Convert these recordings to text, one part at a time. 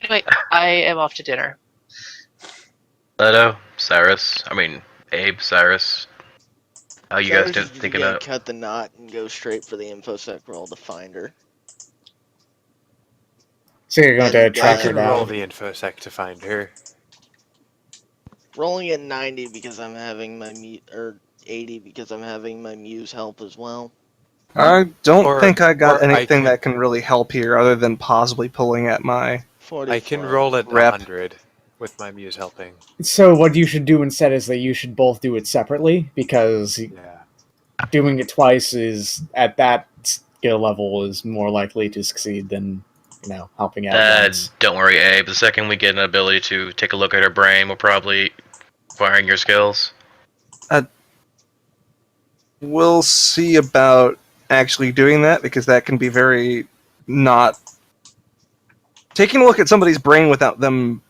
Anyway, I am off to dinner. Leto, Abe, Cyrus. How you guys Cyrus is just thinking gonna of? cut the knot and go straight for the infosec roll to find her. So you're going to And, track I her can roll down? the infosec to find her. rolling at 90 because I'm having my 80 because I'm having my muse help as well. I don't Or- think I got or I anything can- that can really help here other than possibly pulling at my... 44. I can roll at Rep. 100 with my muse helping. So what you should do instead is that you should both do it separately, because Yeah. doing it twice is, at that skill level, is more likely to succeed than, helping out once. Don't worry, Abe. The second we get an ability to take a look at her brain, we'll probably acquiring your skills. We'll see about actually doing that, because that can be very not... Taking a look at somebody's brain without them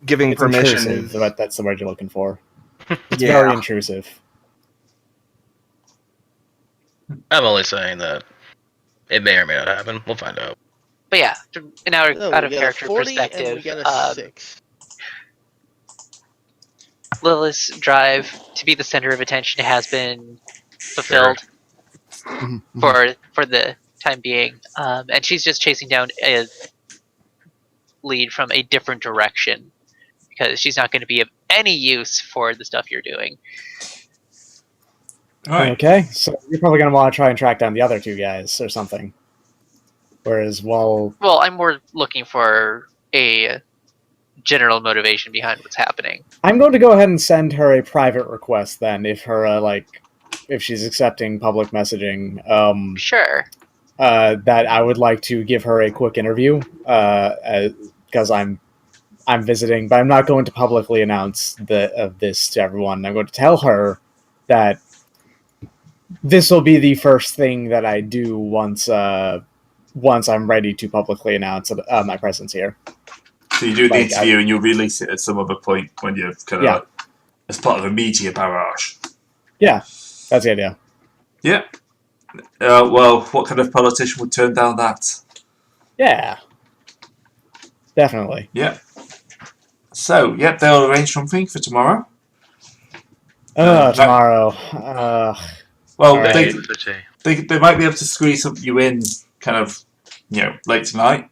giving It's permission intrusive, is... but that's the word you're looking for. It's Yeah. very intrusive. I'm only saying that it may or may not happen. We'll find out. But yeah, in our No, out we of got a character 40 and perspective, we got a 6. Lilith's drive to be the center of attention has been fulfilled for the time being, and she's just chasing down a lead from a different direction because she's not going to be of any use for the stuff you're doing. Alright. Okay, so you're probably going to want to try and track down the other two guys or something. Whereas, Well, I'm more looking for a general motivation behind what's happening. I'm going to go ahead and send her a private request then, if she's accepting public messaging. Sure. That I would like to give her a quick interview, because I'm visiting, but I'm not going to publicly announce this to everyone. I'm going to tell her that this will be the first thing that I do once I'm ready to publicly announce my presence here. So you do the interview and you'll release it at some other point when you're kind of as part of a media barrage. Yeah, that's the idea. Yeah. Well, what kind of politician would turn down that? Yeah, definitely. Yeah. So, yep, they'll arrange something for tomorrow. Tomorrow. Well, right. they might be able to squeeze you in kind of, late tonight.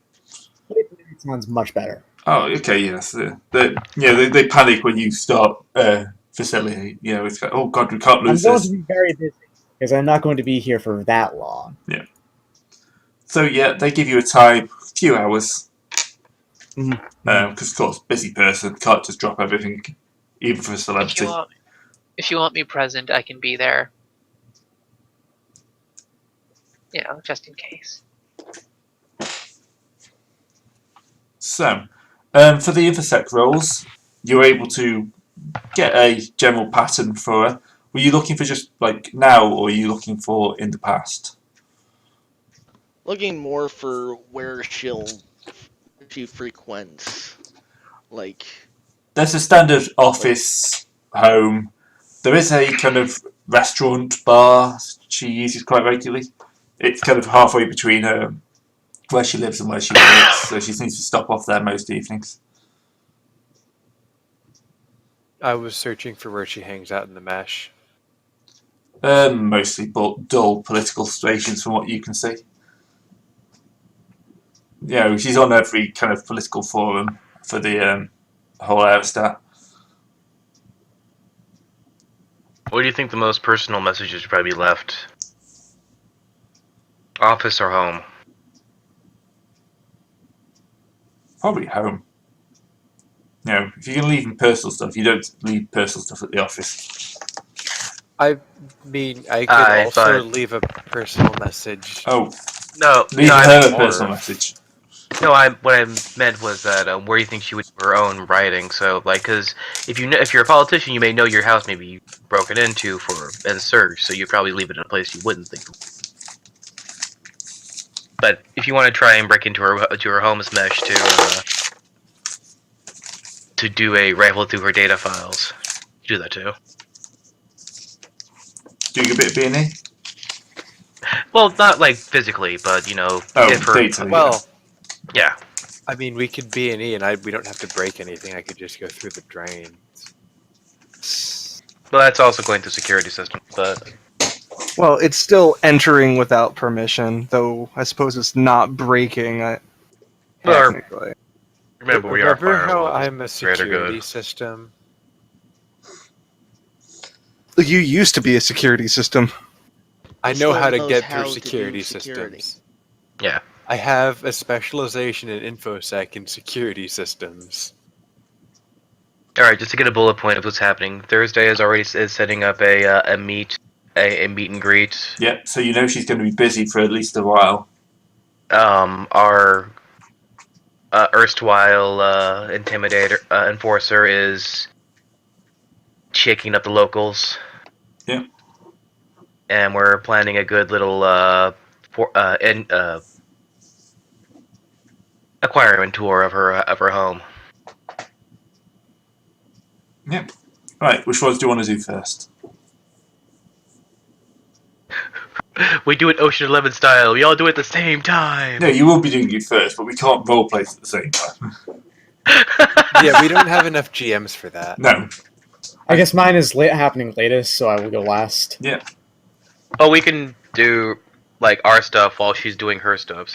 It sounds much better. Oh, okay, yes. They panic when you start facility. It's like, oh god, we can't lose I'm going this. to be very busy, because I'm not going to be here for that long. Yeah. So, yeah, they give you a time, a few hours. Because, of course, busy person, can't just drop everything, even for a celebrity. If you want me present, I can be there. Just in case. So, for the infosec roles, you're able to get a general pattern for her. Were you looking for just like now, or are you looking for in the past? Looking more for where she frequents. Like, there's a standard office, home. There is a kind of restaurant, bar she uses quite regularly. It's kind of halfway between where she lives and where she works, so she seems to stop off there most evenings. I was searching for where she hangs out in the mesh. Mostly dull political situations from what you can see. She's on every kind of political forum for the whole Aerostat. What do you think the most personal messages would probably be left? Office or home? Probably home. If you're going to leave personal stuff, you don't leave personal stuff at the office. I mean, I could also leave a personal message. Oh. No. Leave her a personal message. No, what I meant was that where you think she would do her own writing. So, because if you're a politician, you may know your house may be broken into and searched, so you'd probably leave it in a place you wouldn't think. But if you want to try and break into her home's mesh to do a rifle through her data files, do that too. Doing a bit of B&E? Well, not like physically, but data. yeah. I mean, we could B&E, and we don't have to break anything. I could just go through the drain. Well, that's also going through security systems, but Well, it's still entering without permission, though I suppose it's not breaking, technically. remember we are Remember how firewalls. I'm a Greater security good. system? You used to be a security system. I Still know how to knows get how through to do security security. systems. Yeah. I have a specialization in InfoSec in security systems. All right, just to get a bullet point of what's happening. Thursday is setting up a meet and greet. Yep, so you know she's going to be busy for at least a while. Our erstwhile intimidator enforcer is shaking up the locals. Yep. And we're planning a good little aquarium tour of her home. Yep. Right, which ones do you want to do first? We do it Ocean 11 style. We all do it at the same time. No, you will be doing it first, but we can't roleplay at the same time. Yeah, we don't have enough GMs for that. No. I guess mine is happening latest, so I will go last. Yeah. Oh, we can do like our stuff while she's doing her stuff.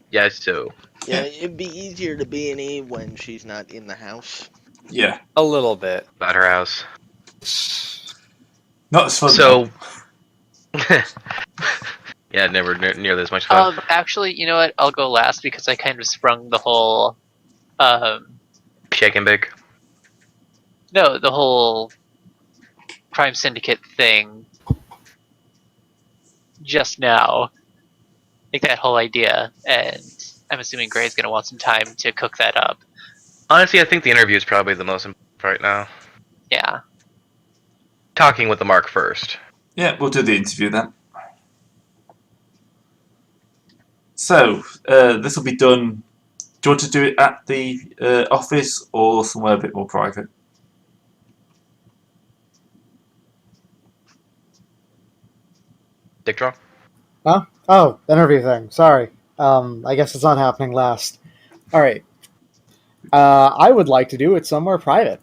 Yeah, so. Yeah, it'd be easier to B&E when she's not in the house. Yeah. A little bit. About her house. Not as fun. So. Yeah, never near this much fun. Actually, you know what? I'll go last because I kind of sprung the whole, Shake and bake. no, the whole crime syndicate thing just now. Like that whole idea, and I'm assuming Gray's gonna want some time to cook that up. Honestly, I think the interview is probably the most important right now. Yeah. Talking with the Mark first. Yeah, we'll do the interview then. So, this will be done. Do you want to do it at the office or somewhere a bit more private? Dick draw? Huh? Oh, interview thing. Sorry. I guess it's not happening last. Alright. I would like to do it somewhere private.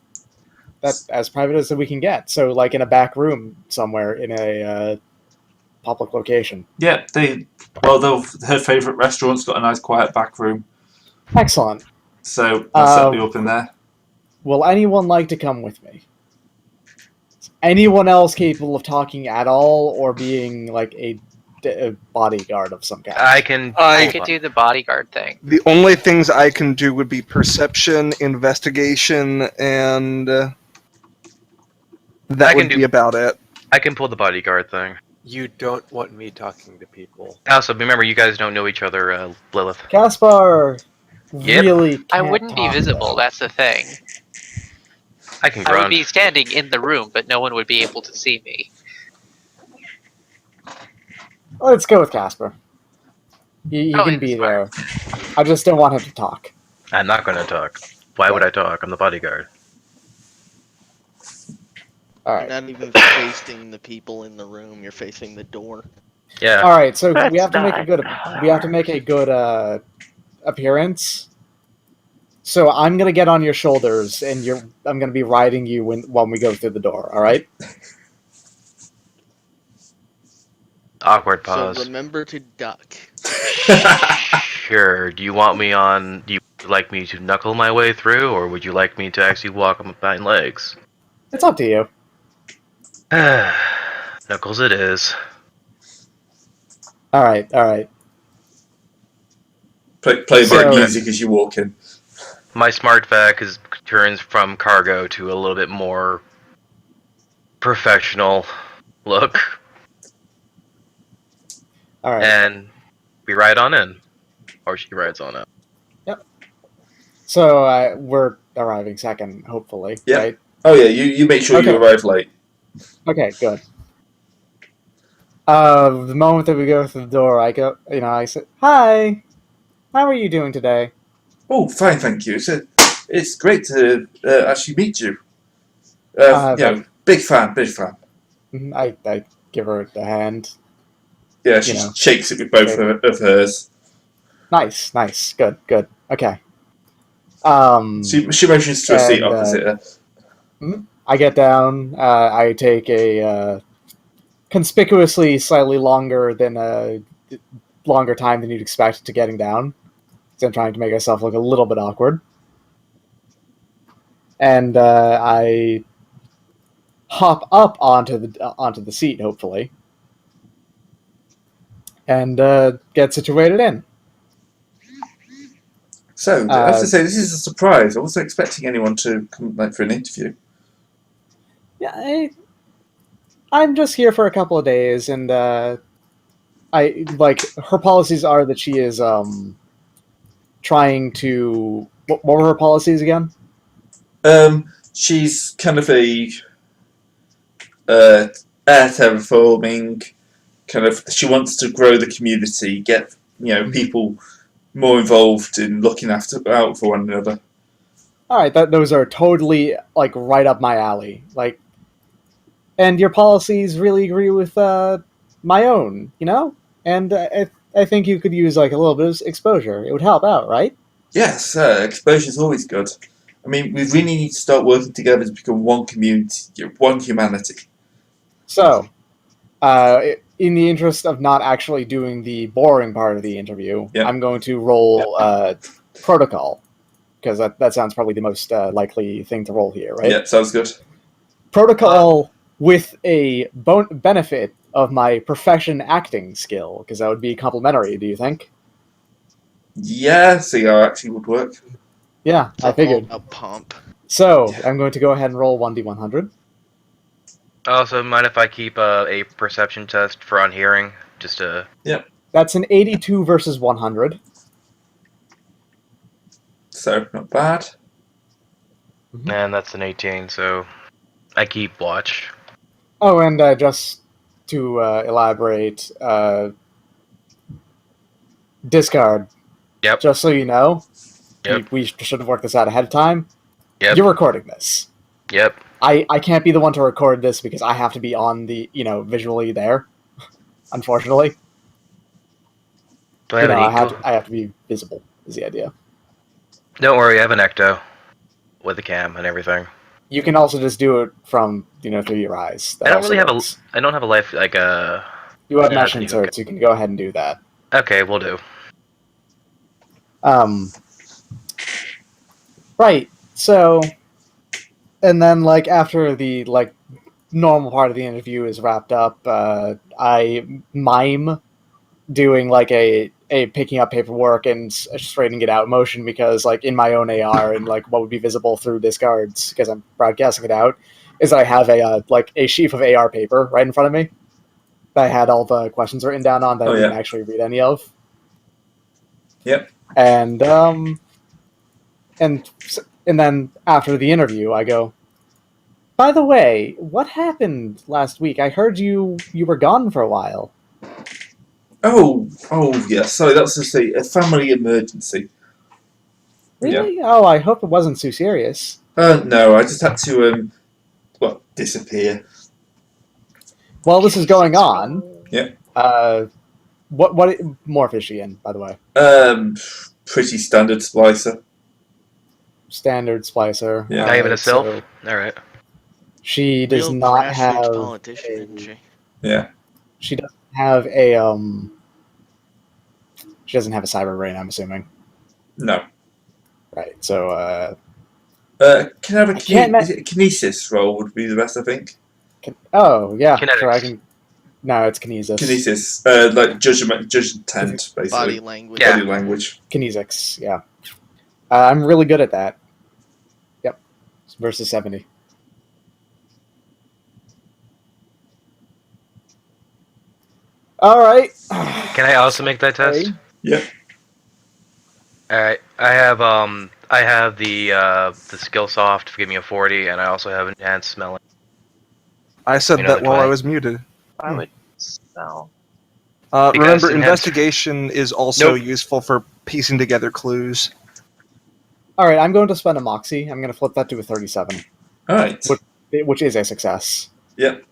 That's as private as we can get. So, like in a back room somewhere in a public location. Yeah, her favourite restaurant's got a nice quiet back room. Excellent. So, I'll set me up in there. Will anyone like to come with me? Is anyone else capable of talking at all or being like a bodyguard of some kind? I can. I could do the bodyguard thing. The only things I can do would be perception, investigation, and that would be about it. I can pull the bodyguard thing. You don't want me talking to people. Also, remember, you guys don't know each other, Lilith. Caspar Yep. really I can't wouldn't be talk, visible, though. that's the thing. I can I would grunt. be standing in the room, but no one would be able to see me. Let's go with Casper. You Oh, can be it's there. I just don't want him to talk. I'm not going to talk. Why would I talk? I'm the bodyguard. Alright. You're not even facing the people in the room. You're facing the door. Yeah. Alright, so That's we have to make a not good appearance. So I'm gonna get on your shoulders and I'm gonna be riding you when we go through the door, alright? Awkward So pause. remember to duck. Sure. Do you want me on? Do you like me to knuckle my way through, or would you like me to actually walk on my legs? It's up to you. Knuckles it is. Alright. Play So- music as you walk in. My smart vac turns from cargo to a little bit more professional look, Alright. and we ride on in, or she rides on out. So we're arriving second, hopefully. Yeah. Right? Oh yeah, you make sure you Okay. arrive late. Okay, good. The moment that we go through the door, I say, "Hi, how are you doing today?" Oh, fine, thank you. It's great to actually meet you. Big fan. I give her the hand. Yeah, she shakes it with both of hers. Nice, good. Okay. She motions to a seat opposite her. I get down. I take a conspicuously slightly longer time than you'd expect to getting down. So I'm trying to make myself look a little bit awkward. And I hop up onto the seat, hopefully, and get situated in. So, I have to say, this is a surprise. I wasn't expecting anyone to come for an interview. Yeah, I'm just here for a couple of days, and her policies are that she is trying to. What were her policies again? She's kind of a air terraforming kind of. She wants to grow the community, get people more involved in looking out for one another. All right, those are totally right up my alley. And your policies really agree with my own, And I think you could use a little bit of exposure. It would help out, right? Yes, exposure is always good. I mean, we really need to start working together to become one community, one humanity. So, in the interest of not actually doing the boring part of the interview, I'm going to roll protocol, because that sounds probably the most likely thing to roll here, right? Yeah, sounds good. Protocol with a benefit of my profession acting skill, because that would be complementary, do you think? Yeah, CR actually would work. Yeah, I figured. A pump. So, I'm going to go ahead and roll 1d100. Also, mind if I keep a perception test for on hearing? Just to... Yep. That's an 82 versus 100. So, not bad. And that's an 18, so I keep watch. Oh, and just to elaborate, discard. Yep. Just so you know, Yep. we should have worked this out ahead of time. Yep. You're recording this. Yep. I can't be the one to record this because I have to be on the, visually there, unfortunately. Do I have an echo? I have to be visible, is the idea. Don't worry, I have an ecto with the cam and everything. You can also just do it from, through your eyes. That I don't really works. I don't have a life, You have mesh inserts, you can go ahead and do that. Okay, we'll do. Right, so... And then, after the, normal part of the interview is wrapped up, I mime doing, a picking up paperwork and straightening it out motion because, in my own AR and, what would be visible through discards, because I'm broadcasting it out, is I have a sheaf of AR paper right in front of me that I had all the questions written down on that I didn't actually read any of. Yep. And then after the interview, I go, by the way, what happened last week? I heard you were gone for a while. Oh, yeah. Sorry, that's just a family emergency. Really? Yeah. Oh, I hope it wasn't too serious. No, I just had to, disappear. While this is going on, what morph is she in, by the way? Pretty standard splicer. Standard splicer. Yeah. Not even a self? So alright. She does not have politician, isn't she? Yeah. She doesn't have a she doesn't have a cyber brain, I'm assuming. No. Right. So can I have a kinesis roll would be the best, I think. Oh, yeah. Kinetics. Sure, I can. No, it's kinesis. Kinesis. Judgment basically. Body language. Yeah. Body language. Kinesics, yeah. I'm really good at that. Yep. Versus 70. All right. Can I also make that test? Yep. All right. I have the skill soft give me a 40, and I also have enhanced smelling. I said that while I was muted. I would smell. Remember, investigation is also useful for piecing together clues. All right, I'm going to spend a moxie. I'm going to flip that to a 37. All right. Which is a success. Yep.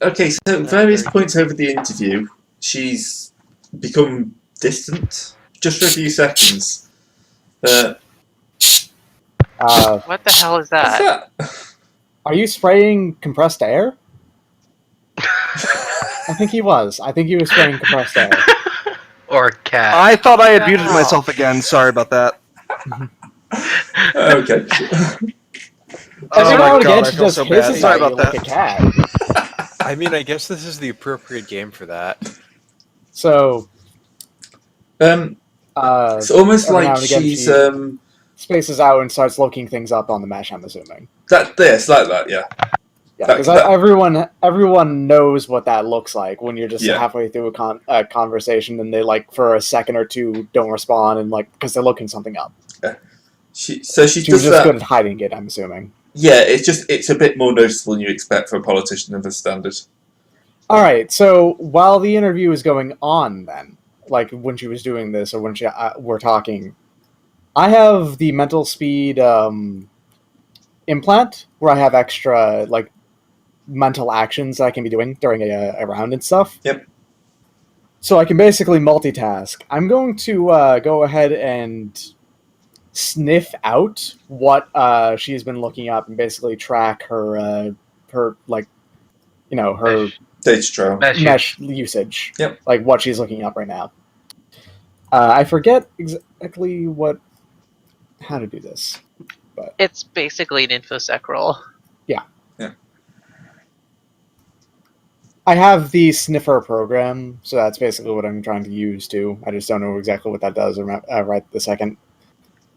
Okay, so at various points over the interview, she's become distant, just for a few seconds. What the hell is What's that? that? Are you spraying compressed air? I think he was. I think he was spraying compressed air. Or a cat. I thought I had muted No. myself again. Sorry about that. Okay. Every Oh now my and again, god, I she feel just so bad. hisses Sorry at you about like that. a cat. I mean, I guess this is the appropriate game for that. So, It's almost every now like and again, she's she spaces out and starts looking things up on the mesh, I'm assuming. it's like that, yeah. Yeah, That- because that- everyone knows what that looks like when you're just Yeah. halfway through a conversation and they like for a second or two don't respond and like because they're looking something up. She She was does just that. good at hiding it, I'm assuming. Yeah, it's a bit more noticeable than you expect for a politician of a standard. All right, so while the interview is going on, then like when she was doing this or when we're talking, I have the mental speed implant where I have extra like mental actions that I can be doing during a round and stuff. Yep. So I can basically multitask. I'm going to go ahead and sniff out what she's been looking up and basically track her like her Data trail. mesh usage. Yep. Like what she's looking up right now. I forget exactly how to do this. It's basically an infosec roll. I have the sniffer program, so that's basically what I'm trying to use too. I just don't know exactly what that does right this second.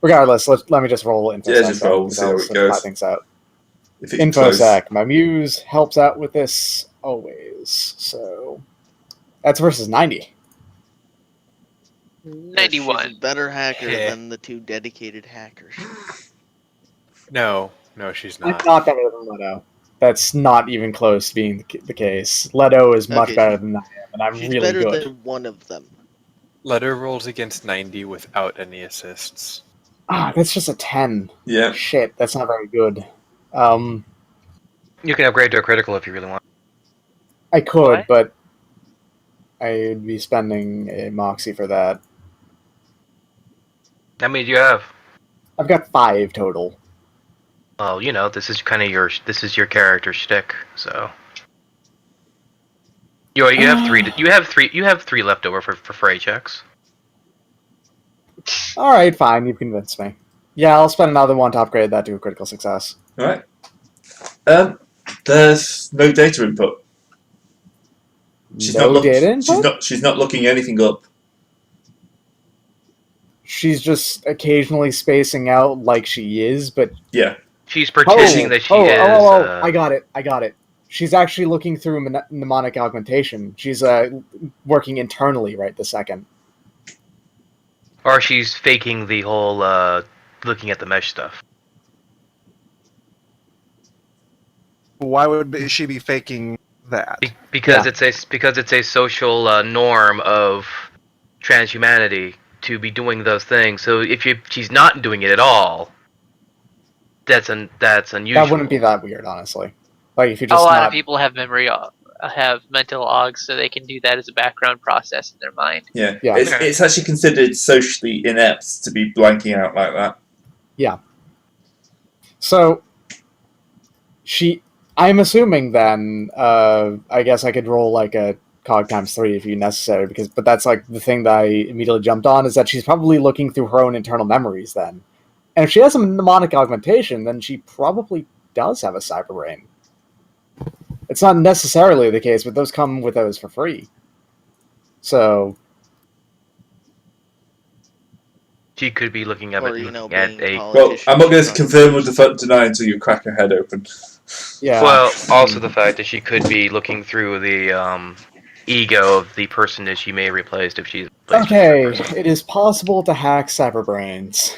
Regardless, let me just roll infosec. Yeah, just roll, see how it simplify goes. things out. If it's close. Infosec. My muse helps out with this always. So that's versus 90. 91. She's a better hacker Yeah. than the two dedicated hackers. No, she's I'm not. not better than Leto. That's not even close to being the case. Leto is much Okay, better than I am, and I'm She's really better good. than one of them. Letter rolls against 90 without any assists. That's just a 10. Yeah. Shit, that's not very good. You can upgrade to a critical if you really want. I could, What? but I'd be spending a moxie for that. How many do you have? I've got 5 total. Well, this is kind of your character shtick, so. You have 3. You have 3 left over for fray checks. Alright, fine, you've convinced me. Yeah, I'll spend another one to upgrade that to a critical success. Alright. There's no data input. She's not looking anything up. She's just occasionally spacing out like she is, but... Yeah. She's pretending that she is... I got it. She's actually looking through mnemonic augmentation. She's working internally right this second. Or she's faking the whole looking at the mesh stuff. Why would she be faking that? Because it's a social norm of transhumanity to be doing those things. So if she's not doing it at all, that's unusual. That wouldn't be that weird, honestly. Like if you A just lot of people have have mental augs, so they can do that as a background process in their mind. Yeah. Yeah. It's actually considered socially inept to be blanking out like that. Yeah. So I'm assuming then, I guess I could roll like a cog times 3 if necessary, but that's like the thing that I immediately jumped on is that she's probably looking through her own internal memories then. And if she has a mnemonic augmentation, then she probably does have a cyber brain. It's not necessarily the case, but those come with those for free. So she could be looking at Or, it. you know, At being a Well, I'm not going to confirm or deny until you crack her head open. yeah. Well, also the fact that she could be looking through the ego of the person that she may have replaced if she's replaced Okay, with that person. it is possible to hack cyber brains.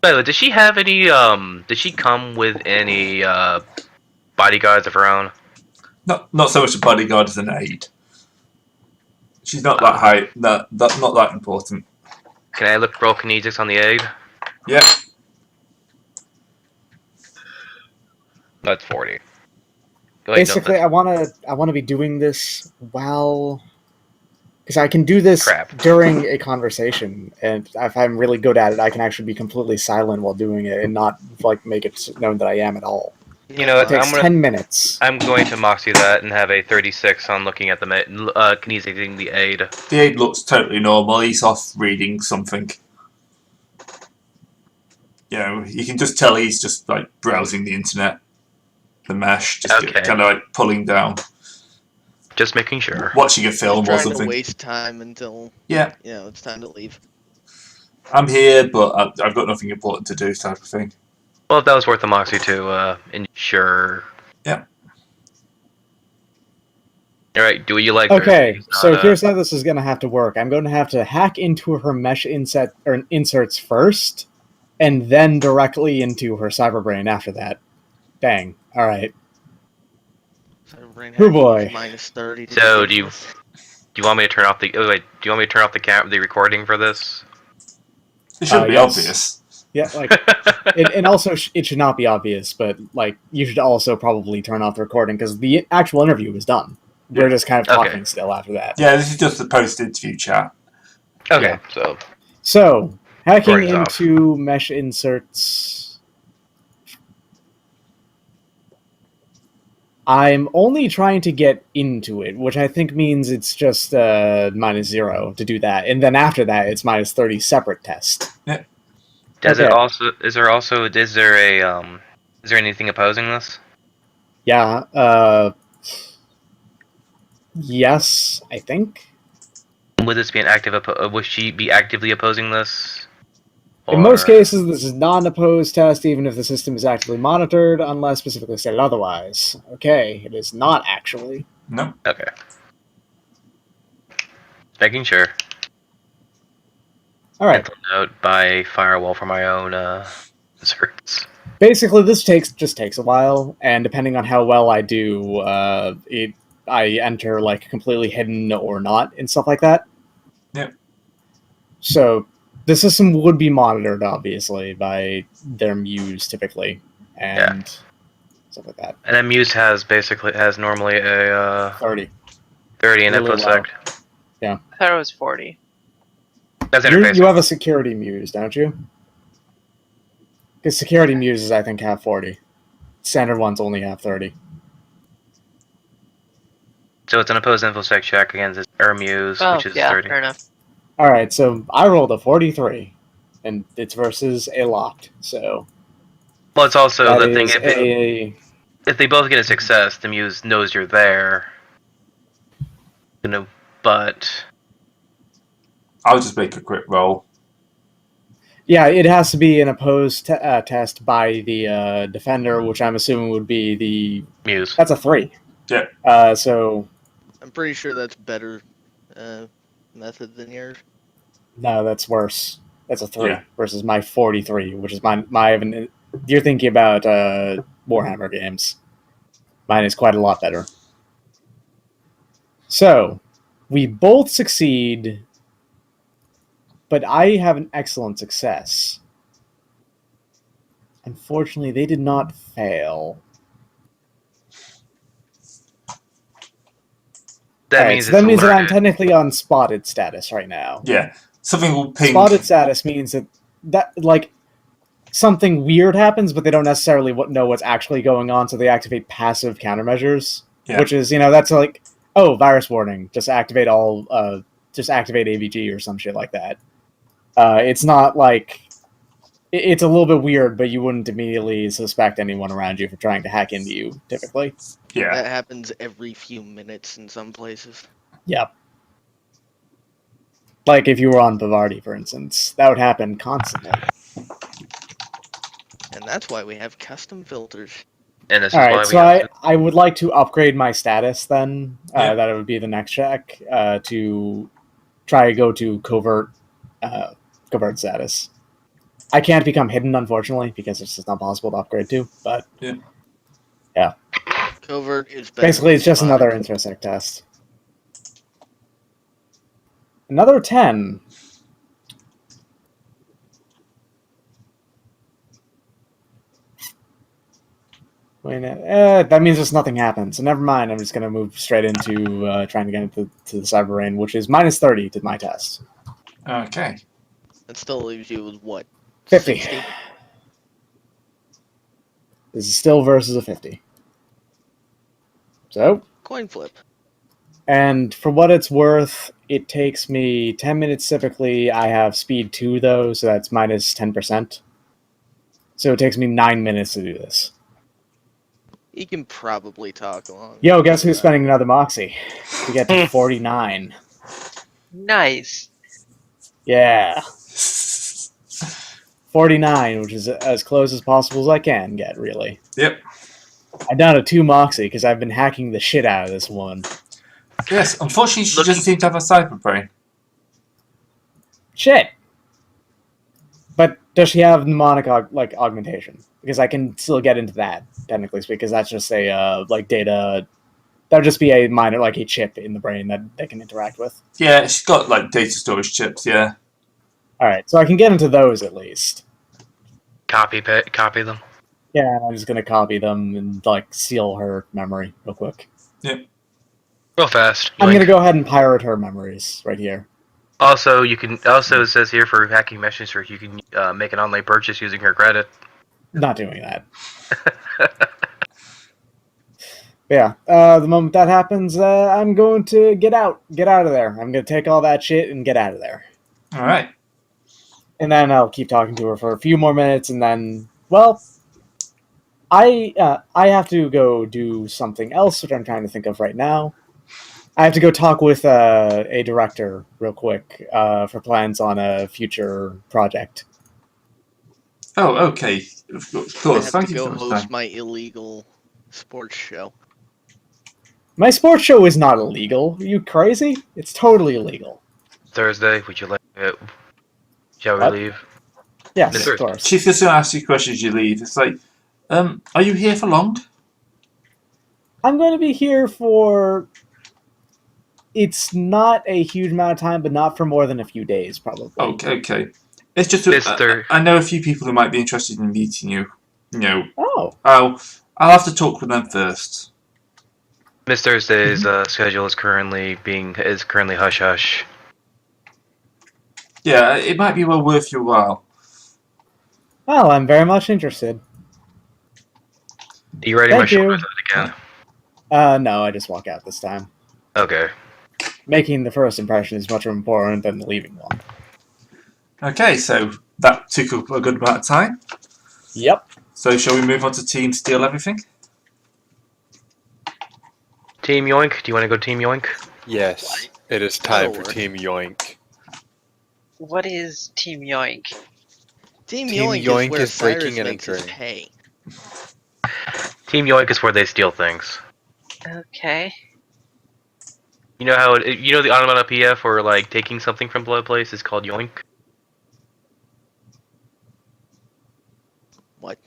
By the way, does she have any? Does she come with any bodyguards of her own? Not so much a bodyguard as an aide. She's not that high. Not that important. Can I look roll kinetics on the aid? Yeah. That's 40. Wait, Basically, I want to be doing this while Because I can do this Crap. during a conversation, and if I'm really good at it, I can actually be completely silent while doing it and not like make it known that I am at all. You know what? It takes 10 minutes. I'm going to moxie that and have a 36 on looking at the kinesing the aid. The aide looks totally normal. He's off reading something. You know, you can just tell he's just like browsing the internet, the mesh, just kind of like pulling down. Just making sure. Watching a film Just or trying something. to waste time until it's time to leave. I'm here, but I've got nothing important to do, type of thing. Well, that was worth the moxie to ensure. Yeah. All right. Do what you like. Okay, so here's how this is going to have to work. I'm going to have to hack into her mesh inserts first, and then directly into her cyberbrain after that. Dang. All right. Oh boy. Minus 30. So do you want me to turn off the? Oh wait. Do you want me to turn off the recording for this? It should be obvious. Yeah, like, and also it should not be obvious, but like you should also probably turn off the recording because the actual interview is done. We're just kind of talking still after that. Yeah, this is just the post-interview chat. Okay, so hacking into mesh inserts. I'm only trying to get into it, which I think means it's just -0 to do that, and then after that, it's -30 separate test. Yeah. Does it also? Is there anything opposing this? Yeah. Yes, I think. Would this be an active? Would she be actively opposing this? In most cases, this is not an opposed test, even if the system is actively monitored, unless specifically stated otherwise. Okay, it is not actually. No. Okay. Making sure. All right. Mental note by firewall for my own inserts. Basically, this just takes a while, and depending on how well I do, I enter like completely hidden or not and stuff like that. Yep. So the system would be monitored, obviously, by their Muse typically, and stuff like that. And then Muse has normally a 30 in infosec. Yeah. I thought it was 40. That's you have a security Muse, don't you? Because security Muses, I think, have 40. Standard ones only have 30. So it's an opposed infosec check against this Muse, which is 30. Fair enough. Alright, so I rolled a 43, and it's versus a locked, so... Well, it's also the thing, if they both get a success, the Muse knows you're there. You know, but... I'll just make a quick roll. Yeah, it has to be an opposed test by the defender, which I'm assuming would be the... Muse. That's a 3. Yeah. So... I'm pretty sure that's better method than yours. No, that's worse. That's a 3 versus my 43, which is my you're thinking about Warhammer games. Mine is quite a lot better. So, we both succeed, but I have an excellent success. Unfortunately, they did not fail. That means that I'm technically on spotted status right now. Yeah. Something will ping. Spotted status means that like something weird happens, but they don't necessarily know what's actually going on, so they activate passive countermeasures, which is that's like, oh, virus warning, just activate AVG or some shit like that. It's not like it's a little bit weird, but you wouldn't immediately suspect anyone around you for trying to hack into you, typically. Yeah. That happens every few minutes in some places. Yep. Like if you were on Bavardi, for instance, that would happen constantly. And that's why we have custom filters. And this Alright, so I would like to upgrade my status then. That would be the next check, to try to go to covert status. I can't become hidden, unfortunately, because it's just not possible to upgrade to, but... Yeah. Covert is better. Basically, it's just another intersect test. Another 10. That means just nothing happens. So never mind. I'm just gonna move straight into trying to get into the cyber brain, which is minus 30 to my test. Okay. That still leaves you with what? 50. 60? This is still versus a 50. So, Coin flip. and for what it's worth, it takes me 10 minutes typically. I have speed 2 though, so that's minus 10%. So it takes me 9 minutes to do this. You can probably talk along. Yo, guess who's spending another Moxie to get to 49? Nice. Yeah. 49, which is as close as possible as I can get, really. Yep. I'm down to 2 Moxie because I've been hacking the shit out of this one. Yes, unfortunately, she Looking- doesn't seem to have a cyber brain. Shit! But does she have mnemonic augmentation? Because I can still get into that, technically speaking, because that's just a data. That would just be a minor, a chip in the brain that they can interact with. Yeah, she's got data storage chips. Yeah. All right, so I can get into those at least. Copy them. Yeah, I'm just gonna copy them and seal her memory real quick. Real fast. I'm gonna go ahead and pirate her memories right here. Also, you can. Also, it says here for hacking messenger, you can make an online purchase using her credit. Not doing that. Yeah, the moment that happens, I'm going to get out of there. I'm going to take all that shit and get out of there. All right. And then I'll keep talking to her for a few more minutes, and then, well, I have to go do something else, which I'm trying to think of right now. I have to go talk with a director real quick for plans on a future project. Oh, okay. Of I course. have Thank to you go so much, host Dan. my illegal sports show. My sports show is not illegal. Are you crazy? It's totally illegal. Thursday, would you like it? Shall we What? leave? Yes, It's of Thursday. course. She's just going to ask you questions as you leave. It's are you here for long? I'm going to be here for... It's not a huge amount of time, but not for more than a few days, probably. Okay. It's just Mr. I know a few people who might be interested in meeting you. You know, Oh. I'll have to talk with them first. Miss Thursday's schedule is currently hush hush. Yeah, it might be well worth your while. Well, I'm very much interested. Are you ready Thank my you. shoulders out again? No, I just walk out this time. Okay. Making the first impression is much more important than leaving one. Okay, so that took up a good amount of time. Yep. So shall we move on to Team Steal Everything? Team Yoink, do you want to go Team Yoink? Yes, it is time for work. Team Yoink. What is Team Yoink? Team Team Yoink, Yoink is where is Cyrus breaking and makes his entering. pay. Team Yoink is where they steal things. Okay. You know how the onomatopoeia for taking something from a place is called Yoink? What?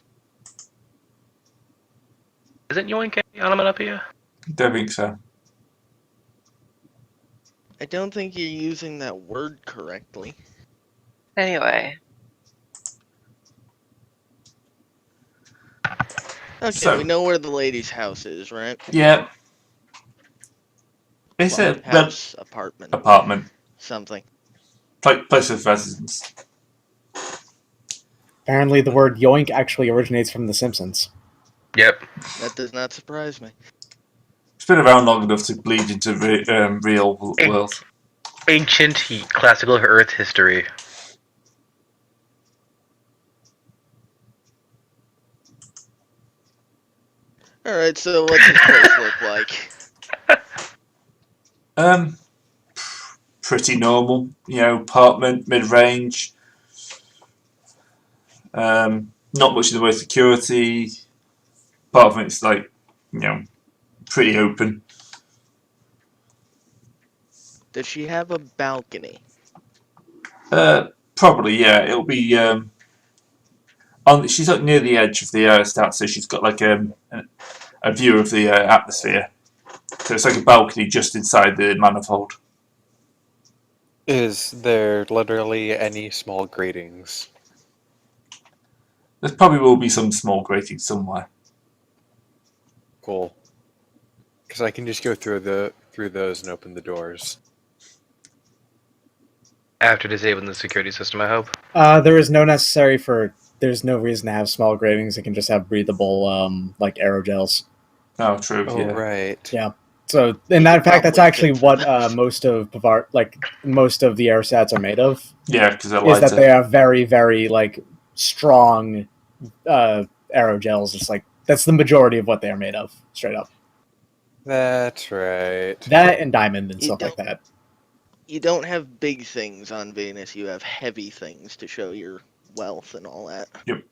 Isn't Yoink a onomatopoeia? Don't think so. I don't think you're using that word correctly. Anyway, Okay, So- we know where the lady's house is, right? Yeah. It's Well, a house, apartment, apartment, something. place of residence. Apparently the word yoink actually originates from The Simpsons. Yep. That does not surprise me. It's been around long enough to bleed into real world. Ancient classical Earth history. Alright, so what's his place look like? Pretty normal. Apartment, mid-range. Not much in the way of security. Part of it's pretty open. Does she have a balcony? Probably, yeah. It'll be she's up near the edge of the stat, so she's got a view of the atmosphere. So it's like a balcony just inside the manifold. Is there literally any small gratings? There probably will be some small grating somewhere. Cool. Because I can just go through those and open the doors. After disabling the security system, I hope. There's no reason to have small gratings. It can just have breathable, like aerogels. Oh, true. Oh, Yeah. right. Yeah. So, in You that could fact, that's probably actually fix what that. most of most of the aersats are made of. Yeah, because they're Is that lighter. they are very, very like strong aerogels. It's like that's the majority of what they are made of, straight up. That's right. That and diamond and You stuff like don't- that. You don't have big things on Venus. You have heavy things to show your wealth and all that. Yep.